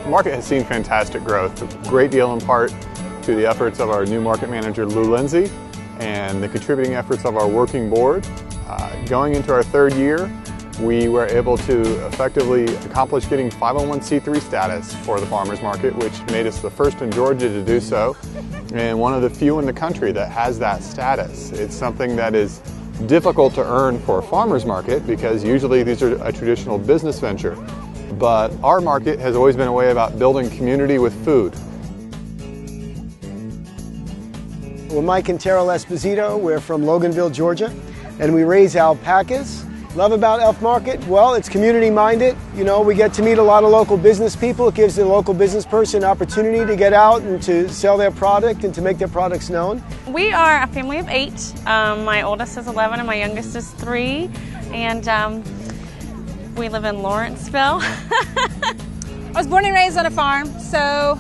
The market has seen fantastic growth, a great deal in part to the efforts of our new market manager, Lou Lindsay, and the contributing efforts of our working board. Going into our third year, we were able to effectively accomplish getting 501c3 status for the farmers market, which made us the first in Georgia to do so, and one of the few in the country that has that status. It's something that is difficult to earn for a farmers market because usually these are a traditional business venture. But our market has always been a way about building community with food. We're Mike and Terrill Esposito. We're from Loganville, Georgia, and we raise alpacas. Love about Elf Market? Well, it's community-minded. You know, we get to meet a lot of local business people. It gives the local business person an opportunity to get out and to sell their product and to make their products known. We are a family of 8. My oldest is 11 and my youngest is 3. And we live in Lawrenceville. I was born and raised on a farm, so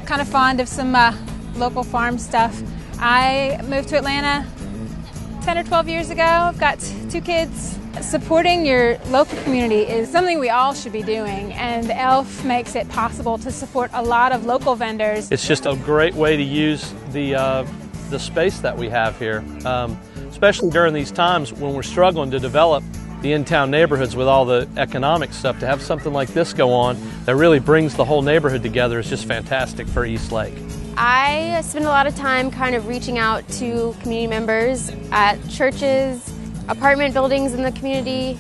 kind of fond of some local farm stuff. I moved to Atlanta 10 or 12 years ago. I've got 2 kids. Supporting your local community is something we all should be doing, and ELF makes it possible to support a lot of local vendors. It's just a great way to use the space that we have here, especially during these times when we're struggling to develop the in-town neighborhoods with all the economic stuff. To have something like this go on that really brings the whole neighborhood together is just fantastic for East Lake. I spend a lot of time kind of reaching out to community members at churches, apartment buildings in the community,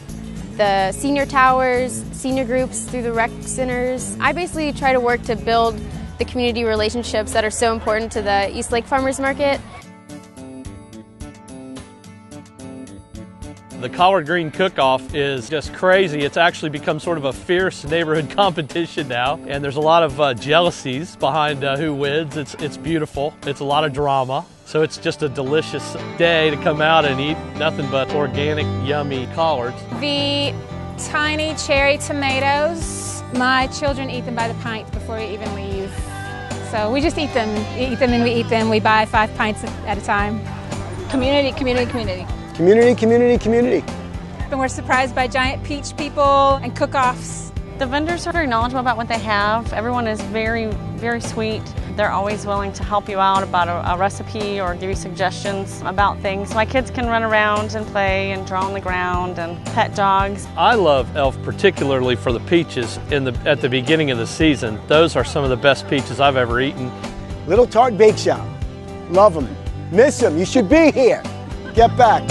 the senior towers, senior groups through the rec centers. I basically try to work to build the community relationships that are so important to the East Lake Farmers Market. The Collard Green Cook-Off is just crazy. It's actually become sort of a fierce neighborhood competition now, and there's a lot of jealousies behind who wins. It's beautiful. It's a lot of drama. So it's just a delicious day to come out and eat nothing but organic, yummy collards. The tiny cherry tomatoes, my children eat them by the pint before we even leave. So we just eat them and we eat them. We buy 5 pints at a time. Community, community, community. Community, community, community. And we're surprised by giant peach people and cook-offs. The vendors are very knowledgeable about what they have. Everyone is very, very sweet. They're always willing to help you out about a recipe or give you suggestions about things. My kids can run around and play and draw on the ground and pet dogs. I love ELF particularly for the peaches at the beginning of the season. Those are some of the best peaches I've ever eaten. Little Tart Bake Shop. Love them. Miss them. You should be here. Get back.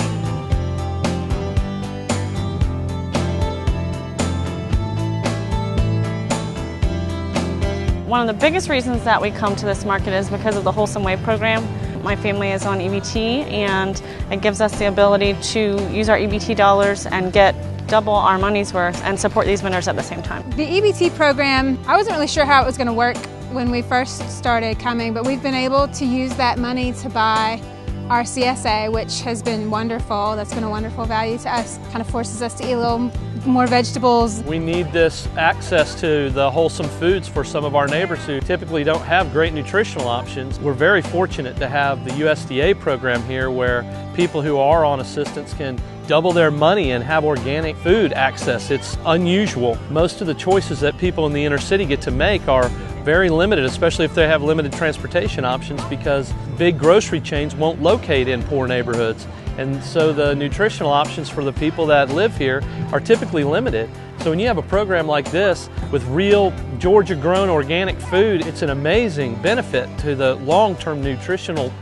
One of the biggest reasons that we come to this market is because of the Wholesome Way program. My family is on EBT, and it gives us the ability to use our EBT dollars and get double our money's worth and support these vendors at the same time. The EBT program, I wasn't really sure how it was going to work when we first started coming, but we've been able to use that money to buy our CSA, which has been wonderful. That's been a wonderful value to us. Kind of forces us to eat a little more vegetables. We need this access to the wholesome foods for some of our neighbors who typically don't have great nutritional options. We're very fortunate to have the USDA program here where people who are on assistance can double their money and have organic food access. It's unusual. Most of the choices that people in the inner city get to make are very limited, especially if they have limited transportation options, because big grocery chains won't locate in poor neighborhoods. And so the nutritional options for the people that live here are typically limited. So when you have a program like this with real Georgia-grown organic food, it's an amazing benefit to the long-term nutritional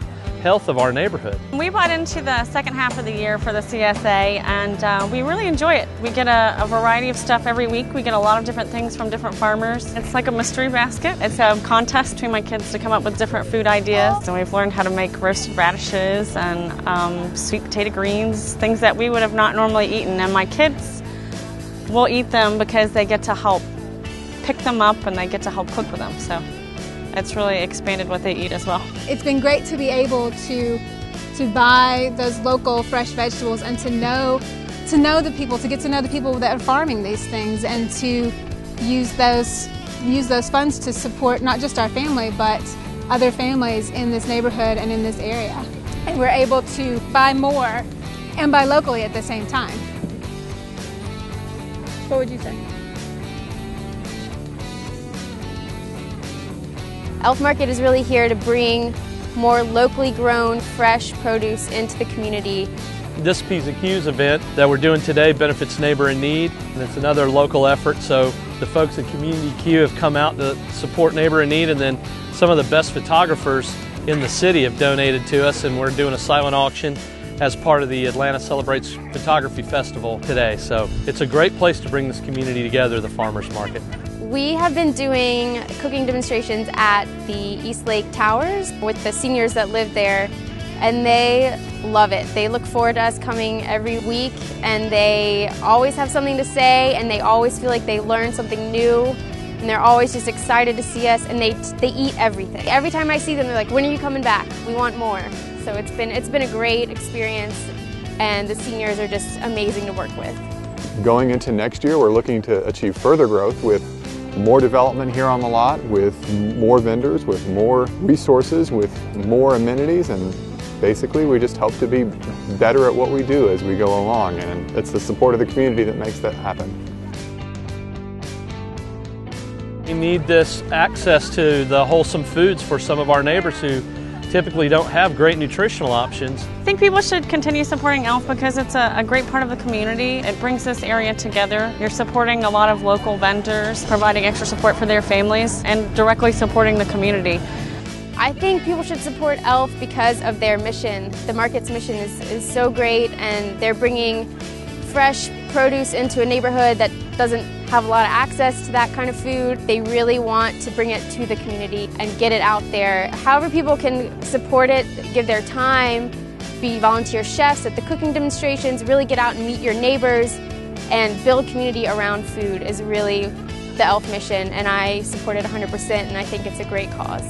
health of our neighborhood. We bought into the second half of the year for the CSA, and we really enjoy it. We get a variety of stuff every week. We get a lot of different things from different farmers. It's like a mystery basket. It's a contest between my kids to come up with different food ideas. And we've learned how to make roasted radishes and sweet potato greens, things that we would have not normally eaten. And my kids will eat them because they get to help pick them up and they get to help cook with them. So it's really expanded what they eat as well. It's been great to be able to buy those local fresh vegetables and to know the people, to get to know the people that are farming these things, and to use those funds to support not just our family but other families in this neighborhood and in this area. And we're able to buy more and buy locally at the same time. What would you say? Elf Market is really here to bring more locally grown, fresh produce into the community. This P's and Q's event that we're doing today benefits Neighbor in Need, and it's another local effort. So the folks at Community Q have come out to support Neighbor in Need, and then some of the best photographers in the city have donated to us, and we're doing a silent auction as part of the Atlanta Celebrates Photography Festival today. So it's a great place to bring this community together, the farmers market. We have been doing cooking demonstrations at the East Lake Towers with the seniors that live there, and they love it. They look forward to us coming every week, and they always have something to say, and they always feel like they learn something new, and they're always just excited to see us, and they eat everything. Every time I see them, they're like, "When are you coming back? We want more." So it's been a great experience, and the seniors are just amazing to work with. Going into next year, we're looking to achieve further growth with more development here on the lot, with more vendors, with more resources, with more amenities, and basically we just hope to be better at what we do as we go along, and it's the support of the community that makes that happen. We need this access to the wholesome foods for some of our neighbors who typically don't have great nutritional options. I think people should continue supporting ELF because it's a great part of the community. It brings this area together. You're supporting a lot of local vendors, providing extra support for their families, and directly supporting the community. I think people should support ELF because of their mission. The market's mission is so great, and they're bringing fresh produce into a neighborhood that doesn't have a lot of access to that kind of food. They really want to bring it to the community and get it out there. However people can support it, give their time, be volunteer chefs at the cooking demonstrations, really get out and meet your neighbors and build community around food is really the ELF mission, and I support it 100%, and I think it's a great cause.